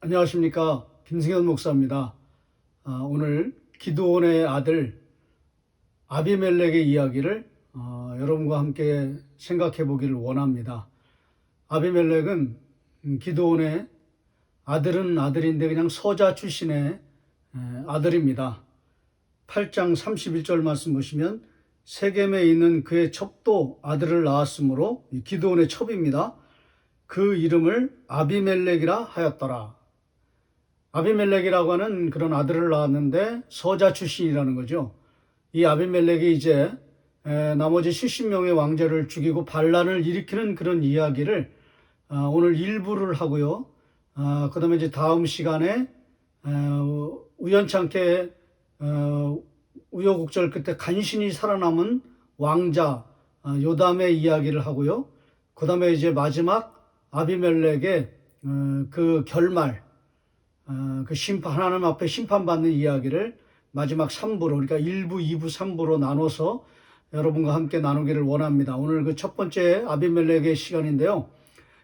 안녕하십니까. 김승현 목사입니다. 오늘 기드온의 아들 아비멜렉의 이야기를 여러분과 함께 생각해 보기를 원합니다. 아비멜렉은 기드온의 아들은 아들인데 그냥 서자 출신의 아들입니다. 8장 31절 말씀 보시면 세겜에 있는 그의 첩도 아들을 낳았으므로 기드온의 첩입니다. 그 이름을 아비멜렉이라 하였더라. 아비멜렉이라고 하는 그런 아들을 낳았는데 서자 출신이라는 거죠. 이 아비멜렉이 이제 나머지 70명의 왕자를 죽이고 반란을 일으키는 그런 이야기를 오늘 일부를 하고요. 그 다음에 이제 다음 시간에 우연찮게 우여곡절 끝에 간신히 살아남은 왕자 요담의 이야기를 하고요. 그 다음에 이제 마지막 아비멜렉의 그 결말, 그 하나님 앞에 심판받는 이야기를 마지막 3부로, 그러니까 1부, 2부, 3부로 나눠서 여러분과 함께 나누기를 원합니다. 오늘 그 첫 번째 아비멜렉의 시간인데요.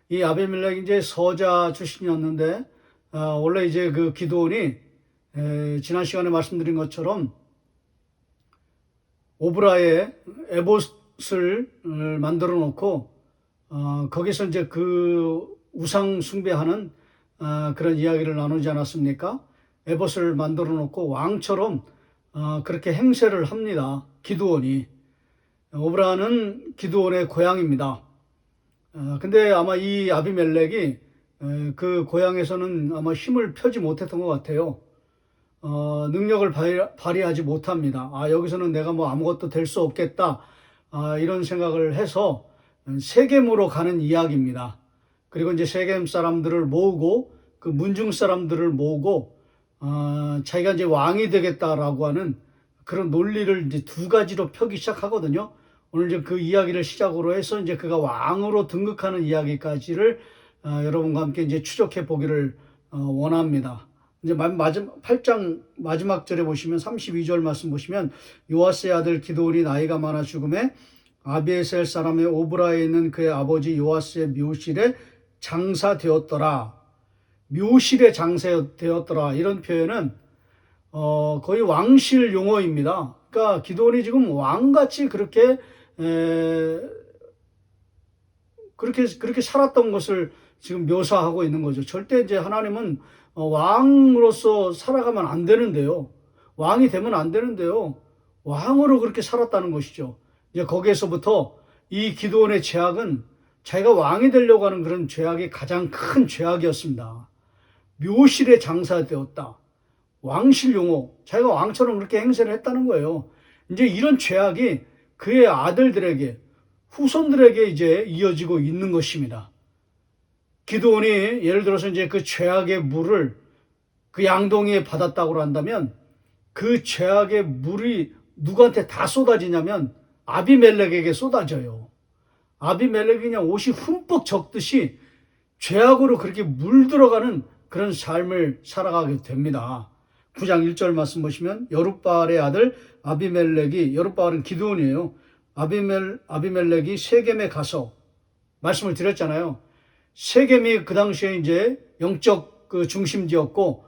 이 아비멜렉이 이제 서자 출신이었는데, 원래 이제 그 기드온이, 지난 시간에 말씀드린 것처럼 오브라에 에봇을 만들어 놓고, 거기서 이제 그 우상 숭배하는 그런 이야기를 나누지 않았습니까? 에봇을 만들어 놓고 왕처럼 그렇게 행세를 합니다. 기드온이. 오브라는 기드온의 고향입니다. 근데 아마 이 아비멜렉이 그 고향에서는 아마 힘을 펴지 못했던 것 같아요. 능력을 발휘하지 못합니다. 여기서는 내가 뭐 아무것도 될 수 없겠다. 이런 생각을 해서 세겜으로 가는 이야기입니다. 그리고 이제 세겜 사람들을 모으고 그 문중 사람들을 모으고 자기가 이제 왕이 되겠다라고 하는 그런 논리를 이제 두 가지로 펴기 시작하거든요. 오늘 이제 그 이야기를 시작으로 해서 이제 그가 왕으로 등극하는 이야기까지를 여러분과 함께 이제 추적해 보기를 원합니다. 이제 8장 마지막 절에 보시면 32절 말씀 보시면 요아스의 아들 기드온이 나이가 많아 죽음에 아비에셀 사람의 오브라에 있는 그의 아버지 요아스의 묘실에 장사되었더라. 묘실에 장사되었더라. 이런 표현은 거의 왕실 용어입니다. 그러니까 기드온이 지금 왕같이 그렇게 살았던 것을 지금 묘사하고 있는 거죠. 절대 이제 하나님은 왕으로서 살아가면 안 되는데요. 왕이 되면 안 되는데요. 왕으로 그렇게 살았다는 것이죠. 이제 거기에서부터 이 기드온의 죄악은 자기가 왕이 되려고 하는 그런 죄악이 가장 큰 죄악이었습니다. 묘실에 장사되었다. 왕실 용어. 자기가 왕처럼 그렇게 행세를 했다는 거예요. 이제 이런 죄악이 그의 아들들에게, 후손들에게 이제 이어지고 있는 것입니다. 기드온이 예를 들어서 이제 그 죄악의 물을 그 양동이에 받았다고 한다면 그 죄악의 물이 누구한테 다 쏟아지냐면 아비멜렉에게 쏟아져요. 아비멜렉이 그냥 옷이 흠뻑 젖듯이 죄악으로 그렇게 물들어가는 그런 삶을 살아가게 됩니다. 9장 1절 말씀 보시면 여룻바알의 아들 아비멜렉이, 여룻바알은 기드온이에요. 아비멜렉이 세겜에 가서, 말씀을 드렸잖아요. 세겜이 그 당시에 이제 영적 그 중심지였고,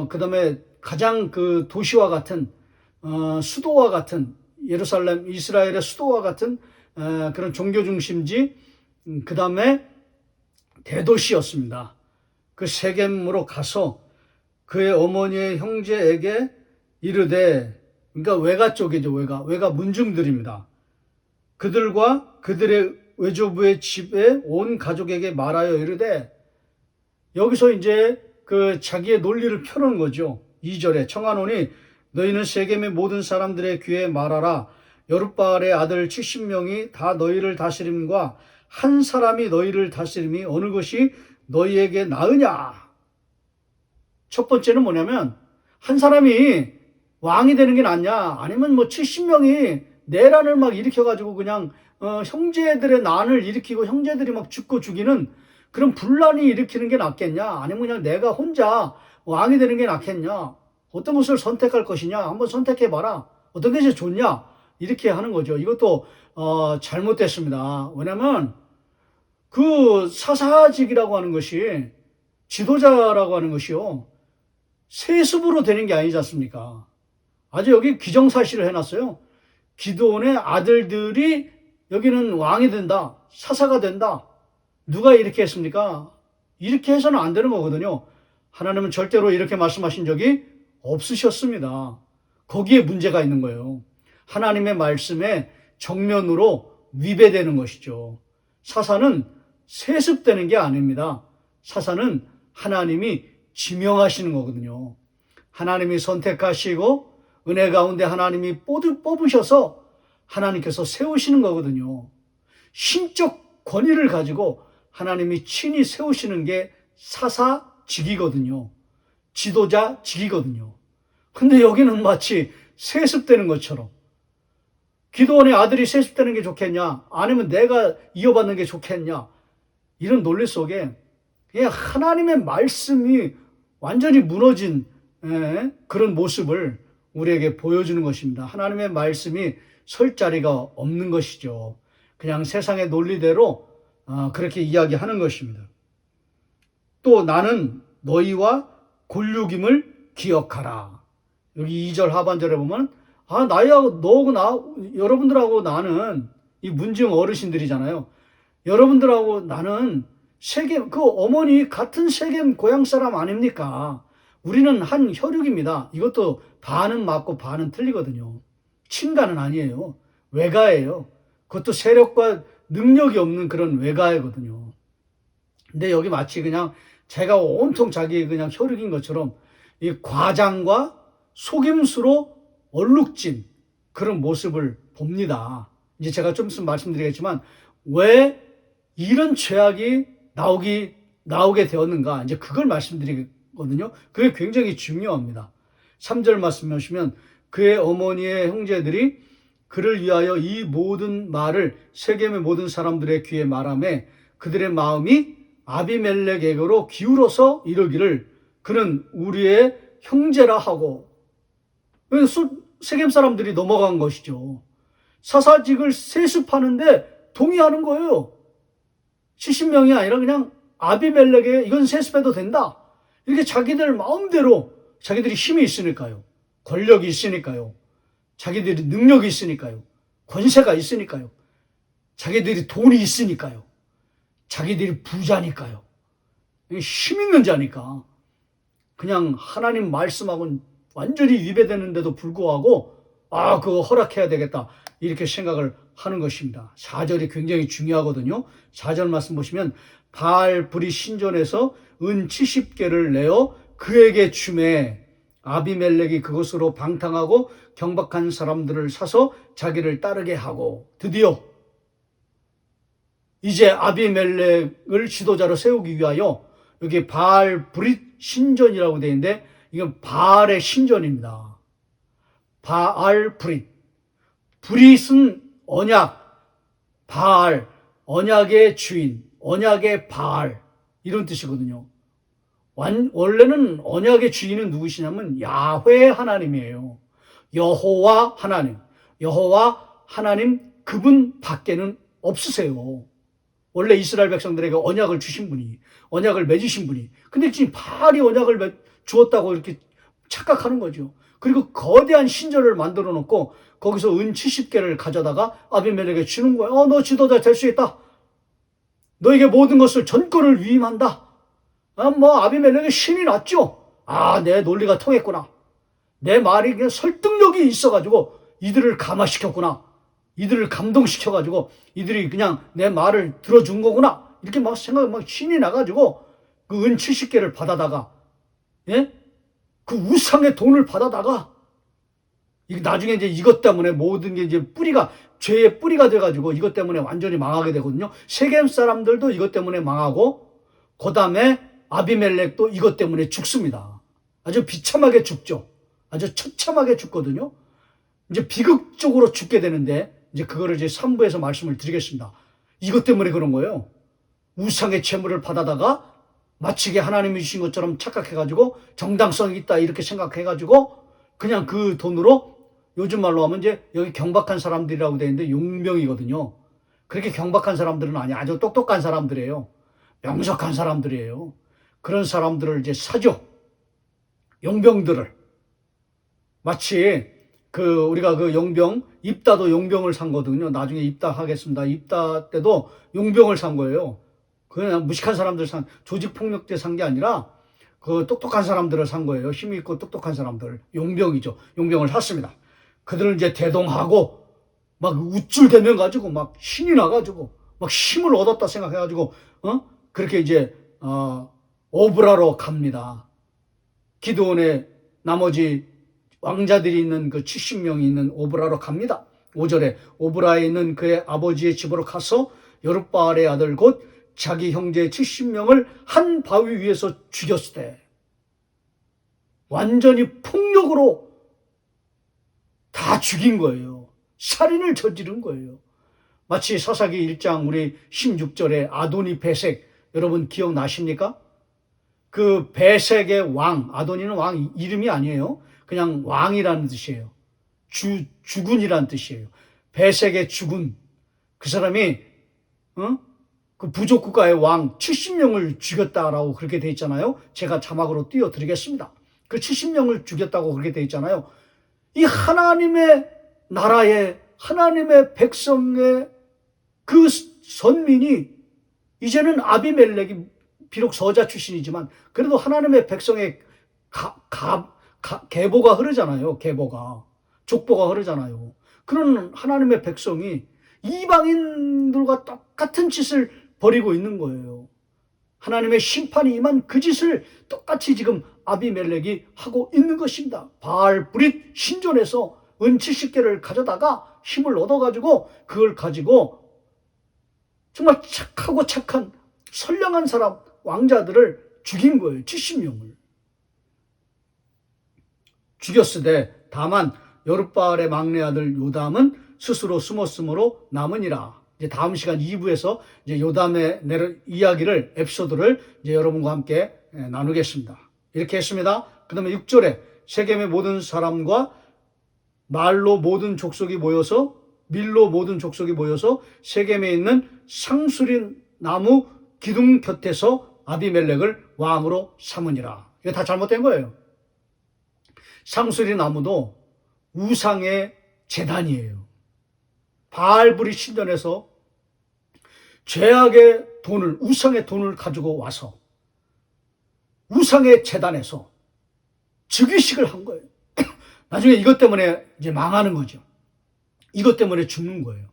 그 다음에 가장 그 도시와 같은, 수도와 같은, 예루살렘, 이스라엘의 수도와 같은 그런 종교 중심지, 그 다음에 대도시였습니다. 그 세겜으로 가서 그의 어머니의 형제에게 이르되, 그러니까 외가 쪽이죠. 외가 문중들입니다. 그들과 그들의 외조부의 집에 온 가족에게 말하여 이르되, 여기서 이제 그 자기의 논리를 펴는 거죠. 2절에 청하노니 너희는 세겜의 모든 사람들의 귀에 말하라. 여룻바알의 아들 70명이 다 너희를 다스림과 한 사람이 너희를 다스림이 어느 것이 너희에게 나으냐. 첫 번째는 뭐냐면 한 사람이 왕이 되는 게 낫냐, 아니면 뭐 70명이 내란을 막 일으켜가지고 그냥 형제들의 난을 일으키고 형제들이 막 죽고 죽이는 그런 분란이 일으키는 게 낫겠냐, 아니면 그냥 내가 혼자 왕이 되는 게 낫겠냐, 어떤 것을 선택할 것이냐, 한번 선택해봐라, 어떤 게 제일 좋냐, 이렇게 하는 거죠. 이것도 잘못됐습니다. 왜냐면 그 사사직이라고 하는 것이 지도자라고 하는 것이요, 세습으로 되는 게 아니지 않습니까? 아주 여기 기정사실을 해놨어요. 기드온의 아들들이 여기는 왕이 된다, 사사가 된다. 누가 이렇게 했습니까? 이렇게 해서는 안 되는 거거든요. 하나님은 절대로 이렇게 말씀하신 적이 없으셨습니다. 거기에 문제가 있는 거예요. 하나님의 말씀에 정면으로 위배되는 것이죠. 사사는 세습되는 게 아닙니다. 사사는 하나님이 지명하시는 거거든요. 하나님이 선택하시고 은혜 가운데 하나님이 뽑으셔서 하나님께서 세우시는 거거든요. 신적 권위를 가지고 하나님이 친히 세우시는 게 사사직이거든요. 지도자직이거든요. 근데 여기는 마치 세습되는 것처럼, 기드온의 아들이 세습되는 게 좋겠냐, 아니면 내가 이어받는 게 좋겠냐, 이런 논리 속에 그냥 하나님의 말씀이 완전히 무너진 그런 모습을 우리에게 보여주는 것입니다. 하나님의 말씀이 설 자리가 없는 것이죠. 그냥 세상의 논리대로 그렇게 이야기하는 것입니다. 또 나는 너희와 곤륙임을 기억하라. 여기 2절 하반절에 보면 나하고 너하고 여러분들하고 나는, 이 문지영 어르신들이잖아요. 여러분들하고 나는 세겜, 그 어머니 같은 세겜 고향 사람 아닙니까? 우리는 한 혈육입니다. 이것도 반은 맞고 반은 틀리거든요. 친가는 아니에요. 외가예요. 그것도 세력과 능력이 없는 그런 외가이거든요. 근데 여기 마치 그냥 제가 온통 자기 그냥 혈육인 것처럼 이 과장과 속임수로 얼룩진 그런 모습을 봅니다. 이제 제가 좀 있으면 말씀드리겠지만 왜 이런 죄악이 나오게 되었는가, 이제 그걸 말씀드리거든요. 그게 굉장히 중요합니다. 3절 말씀 보시면 그의 어머니의 형제들이 그를 위하여 이 모든 말을 세겜의 모든 사람들의 귀에 말하며 그들의 마음이 아비멜렉에게로 기울어서 이르기를 그는 우리의 형제라 하고. 세겜 사람들이 넘어간 것이죠. 사사직을 세습하는데 동의하는 거예요. 70명이 아니라 그냥 아비멜렉에 이건 세습해도 된다, 이렇게 자기들 마음대로, 자기들이 힘이 있으니까요, 권력이 있으니까요, 자기들이 능력이 있으니까요, 권세가 있으니까요, 자기들이 돈이 있으니까요, 자기들이 부자니까요, 힘 있는 자니까 그냥 하나님 말씀하고는 완전히 위배되는데도 불구하고 그거 허락해야 되겠다, 이렇게 생각을 하는 것입니다. 4절이 굉장히 중요하거든요. 4절 말씀 보시면 바알 브리 신전에서 은 70개를 내어 그에게 주매 아비멜렉이 그것으로 방탕하고 경박한 사람들을 사서 자기를 따르게 하고. 드디어 이제 아비멜렉을 지도자로 세우기 위하여, 여기 바알 브릿 신전이라고 되어 있는데 이건 바알의 신전입니다. 바알 브릿. 브릿은 언약, 바알, 언약의 주인, 언약의 바알, 이런 뜻이거든요. 원래는 언약의 주인은 누구시냐면 야훼 하나님이에요. 여호와 하나님. 여호와 하나님 그분 밖에는 없으세요. 원래 이스라엘 백성들에게 언약을 주신 분이, 언약을 맺으신 분이. 근데 지금 바알이 언약을 주었다고 이렇게 착각하는 거죠. 그리고 거대한 신전을 만들어 놓고 거기서 은 70개를 가져다가 아비멜렉에게 주는 거예요. 너 지도자 될 수 있다. 너에게 모든 것을 전권을 위임한다. 아비멜렉의 신이 났죠. 내 논리가 통했구나. 내 말이 그냥 설득력이 있어가지고 이들을 감화시켰구나. 이들을 감동시켜가지고 이들이 그냥 내 말을 들어준 거구나. 이렇게 신이 나가지고 그 은 70개를 받아다가, 그 우상의 돈을 받아다가, 나중에 이제 이것 때문에 모든 게 이제 죄의 뿌리가 돼가지고 이것 때문에 완전히 망하게 되거든요. 세겜 사람들도 이것 때문에 망하고, 그 다음에 아비멜렉도 이것 때문에 죽습니다. 아주 비참하게 죽죠. 아주 처참하게 죽거든요. 이제 비극적으로 죽게 되는데, 이제 그거를 이제 3부에서 말씀을 드리겠습니다. 이것 때문에 그런 거예요. 우상의 재물을 받아다가 마치게 하나님이 주신 것처럼 착각해가지고 정당성이 있다 이렇게 생각해가지고 그냥 그 돈으로, 요즘 말로 하면 이제 여기 경박한 사람들이라고 되어 있는데 용병이거든요. 그렇게 경박한 사람들은 아니에요. 아주 똑똑한 사람들이에요. 명석한 사람들이에요. 그런 사람들을 이제 사죠. 용병들을. 마치 우리가 용병, 입다도 용병을 산 거거든요. 나중에 입다하겠습니다. 입다 때도 용병을 산 거예요. 그냥 무식한 사람들 조직폭력대 산 게 아니라 똑똑한 사람들을 산 거예요. 힘이 있고 똑똑한 사람들. 용병이죠. 용병을 샀습니다. 그들을 이제 대동하고 막 우쭐대면 가지고 막 신이 나가지고 막 힘을 얻었다 생각해가지고, 그렇게 이제, 오브라로 갑니다. 기드온의 나머지 왕자들이 있는 그 70명이 있는 오브라로 갑니다. 5절에 오브라에 있는 그의 아버지의 집으로 가서 여룻바알의 아들 곧 자기 형제 70명을 한 바위 위에서 죽였을 때 완전히 폭력으로 다 죽인 거예요. 살인을 저지른 거예요. 마치 사사기 1장 우리 16절에 아도니 베색, 여러분 기억나십니까? 그 베색의 왕, 아도니는 왕 이름이 아니에요. 그냥 왕이라는 뜻이에요. 주군이라는 뜻이에요. 베색의 주군. 그 사람이 그 부족 국가의 왕 70명을 죽였다라고 그렇게 돼 있잖아요. 제가 자막으로 띄워드리겠습니다. 그 70명을 죽였다고 그렇게 돼 있잖아요. 이 하나님의 나라의 하나님의 백성의 그 선민이 이제는 아비멜렉이 비록 서자 출신이지만 그래도 하나님의 백성의 계보가 흐르잖아요. 계보가. 족보가 흐르잖아요. 그런 하나님의 백성이 이방인들과 똑같은 짓을 벌이고 있는 거예요. 하나님의 심판이 임한 그 짓을 똑같이 지금 아비멜렉이 하고 있는 것입니다. 바알브릿 신전에서 은 70개를 가져다가 힘을 얻어가지고 그걸 가지고 정말 착하고 착한 선량한 사람 왕자들을 죽인 거예요. 70명을. 죽였으되 다만 여룻바알의 막내 아들 요담은 스스로 숨었으므로 남으니라. 이제 다음 시간 2부에서 이제 요담의 이야기를 에피소드를 이제 여러분과 함께 나누겠습니다. 이렇게 했습니다. 그다음에 6절에 세겜의 모든 사람과 말로 모든 족속이 모여서 밀로 모든 족속이 모여서 세겜에 있는 상수린 나무 기둥 곁에서 아비멜렉을 왕으로 삼으니라. 이게 다 잘못된 거예요. 상수리 나무도 우상의 제단이에요. 바알브릿 신전에서 죄악의 돈을, 우상의 돈을 가지고 와서 우상의 제단에서 즉위식을 한 거예요. 나중에 이것 때문에 이제 망하는 거죠. 이것 때문에 죽는 거예요.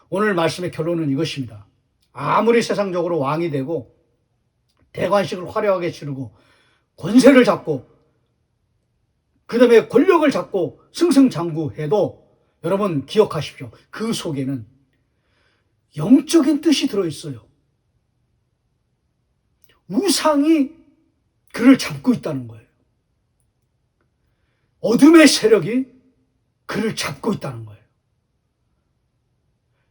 오늘 말씀의 결론은 이것입니다. 아무리 세상적으로 왕이 되고 대관식을 화려하게 치르고 권세를 잡고 그 다음에 권력을 잡고 승승장구해도 여러분 기억하십시오. 그 속에는 영적인 뜻이 들어있어요. 우상이 그를 잡고 있다는 거예요. 어둠의 세력이 그를 잡고 있다는 거예요.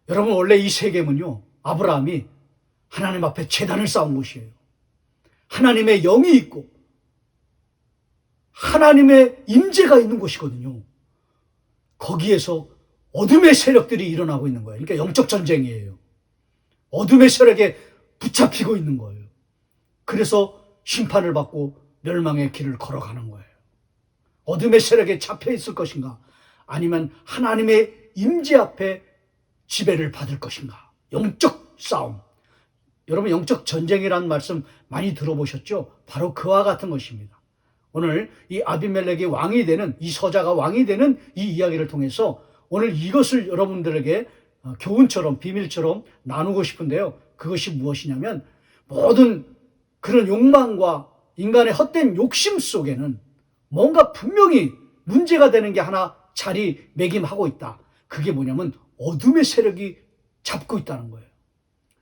여러분 원래 이 세겜은요, 아브라함이 하나님 앞에 제단을 쌓은 곳이에요. 하나님의 영이 있고 하나님의 임재가 있는 곳이거든요. 거기에서 어둠의 세력들이 일어나고 있는 거예요. 그러니까 영적 전쟁이에요. 어둠의 세력에 붙잡히고 있는 거예요. 그래서 심판을 받고 멸망의 길을 걸어가는 거예요. 어둠의 세력에 잡혀 있을 것인가? 아니면 하나님의 임재 앞에 지배를 받을 것인가? 영적 싸움. 여러분 영적 전쟁이라는 말씀 많이 들어보셨죠? 바로 그와 같은 것입니다. 오늘 이 아비멜렉이 왕이 되는, 이 서자가 왕이 되는 이 이야기를 통해서 오늘 이것을 여러분들에게 교훈처럼 비밀처럼 나누고 싶은데요. 그것이 무엇이냐면 모든 그런 욕망과 인간의 헛된 욕심 속에는 뭔가 분명히 문제가 되는 게 하나 자리매김하고 있다. 그게 뭐냐면 어둠의 세력이 잡고 있다는 거예요.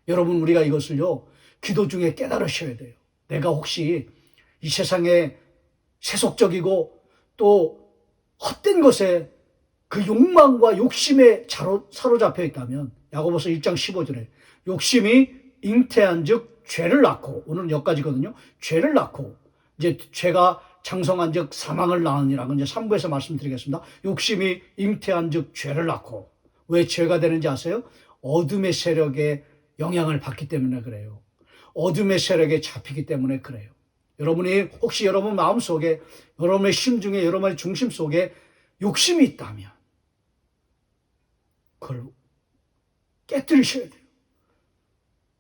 여러분 우리가 이것을요 기도 중에 깨달으셔야 돼요. 내가 혹시 이 세상에 세속적이고 또 헛된 것에 그 욕망과 욕심에 사로잡혀 있다면 야고보서 1장 15절에 욕심이 잉태한 즉 죄를 낳고, 오늘은 여기까지거든요. 죄를 낳고 이제 죄가 장성한 즉 사망을 낳으니라고 이제 3부에서 말씀드리겠습니다. 욕심이 잉태한 즉 죄를 낳고. 왜 죄가 되는지 아세요? 어둠의 세력에 영향을 받기 때문에 그래요. 어둠의 세력에 잡히기 때문에 그래요. 여러분이 혹시 여러분 마음속에, 여러분의 심중에, 여러분의 중심 속에 욕심이 있다면 그걸 깨뜨리셔야 돼요.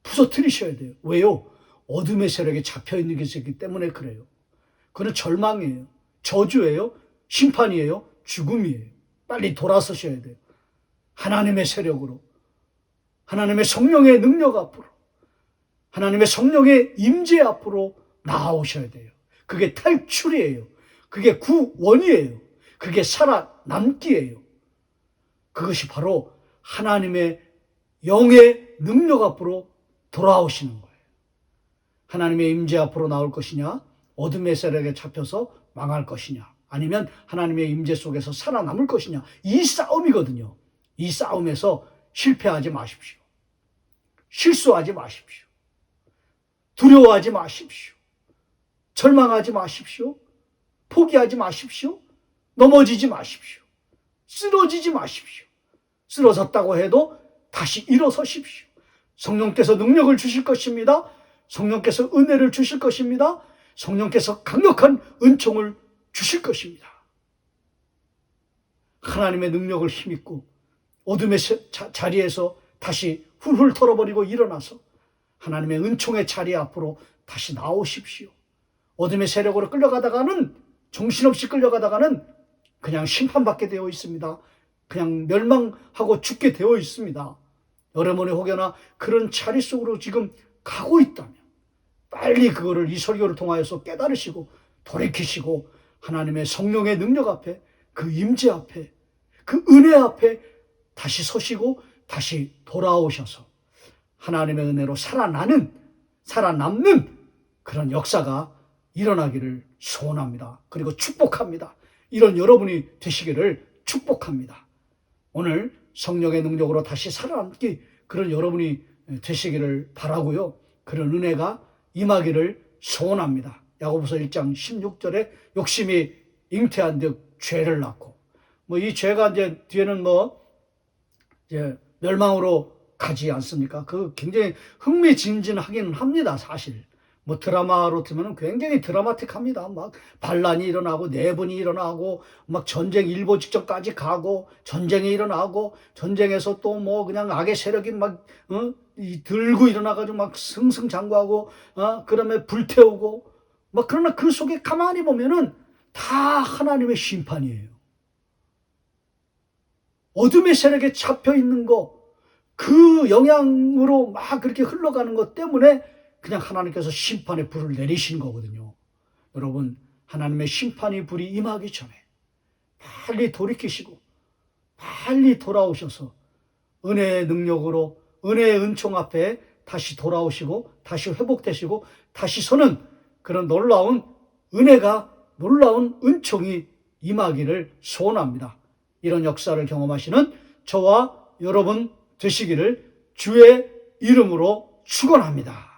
부서뜨리셔야 돼요. 왜요? 어둠의 세력에 잡혀있는 것이기 때문에 그래요. 그건 절망이에요. 저주예요. 심판이에요. 죽음이에요. 빨리 돌아서셔야 돼요. 하나님의 세력으로, 하나님의 성령의 능력 앞으로, 하나님의 성령의 임재 앞으로 나아오셔야 돼요. 그게 탈출이에요. 그게 구원이에요. 그게 살아남기예요. 그것이 바로 하나님의 영의 능력 앞으로 돌아오시는 거예요. 하나님의 임재 앞으로 나올 것이냐, 어둠의 세력에 잡혀서 망할 것이냐, 아니면 하나님의 임재 속에서 살아남을 것이냐, 이 싸움이거든요. 이 싸움에서 실패하지 마십시오. 실수하지 마십시오. 두려워하지 마십시오. 절망하지 마십시오. 포기하지 마십시오. 넘어지지 마십시오. 쓰러지지 마십시오. 쓰러졌다고 해도 다시 일어서십시오. 성령께서 능력을 주실 것입니다. 성령께서 은혜를 주실 것입니다. 성령께서 강력한 은총을 주실 것입니다. 하나님의 능력을 힘입고 어둠의 자리에서 다시 훌훌 털어버리고 일어나서 하나님의 은총의 자리 앞으로 다시 나오십시오. 어둠의 세력으로 끌려가다가는, 정신없이 끌려가다가는 그냥 심판받게 되어 있습니다. 그냥 멸망하고 죽게 되어 있습니다. 여러분이 혹여나 그런 자리 속으로 지금 가고 있다면 빨리 그거를 이 설교를 통하여서 깨달으시고 돌이키시고 하나님의 성령의 능력 앞에, 그 임재 앞에, 그 은혜 앞에 다시 서시고 다시 돌아오셔서 하나님의 은혜로 살아남는 그런 역사가 일어나기를 소원합니다. 그리고 축복합니다. 이런 여러분이 되시기를 축복합니다. 오늘 성령의 능력으로 다시 살아남기, 그런 여러분이 되시기를 바라고요. 그런 은혜가 임하기를 소원합니다. 야고보서 1장 16절에 욕심이 잉태한 듯 죄를 낳고, 이 죄가 이제 뒤에는 이제 멸망으로 가지 않습니까? 그 굉장히 흥미진진하기는 합니다, 사실. 드라마로 틀면 굉장히 드라마틱합니다. 막 반란이 일어나고 내분이 일어나고 막 전쟁 일보 직전까지 가고 전쟁이 일어나고 전쟁에서 또 그냥 악의 세력이 막 들고 일어나가지고 막 승승장구하고 그다음에 불태우고 그러나 그 속에 가만히 보면은 다 하나님의 심판이에요. 어둠의 세력에 잡혀 있는 거, 그 영향으로 막 그렇게 흘러가는 것 때문에 그냥 하나님께서 심판의 불을 내리신 거거든요. 여러분, 하나님의 심판의 불이 임하기 전에 빨리 돌이키시고 빨리 돌아오셔서 은혜의 능력으로, 은혜의 은총 앞에 다시 돌아오시고 다시 회복되시고 다시 서는 그런 놀라운 은혜가, 놀라운 은총이 임하기를 소원합니다. 이런 역사를 경험하시는 저와 여러분 되시기를 주의 이름으로 축원합니다.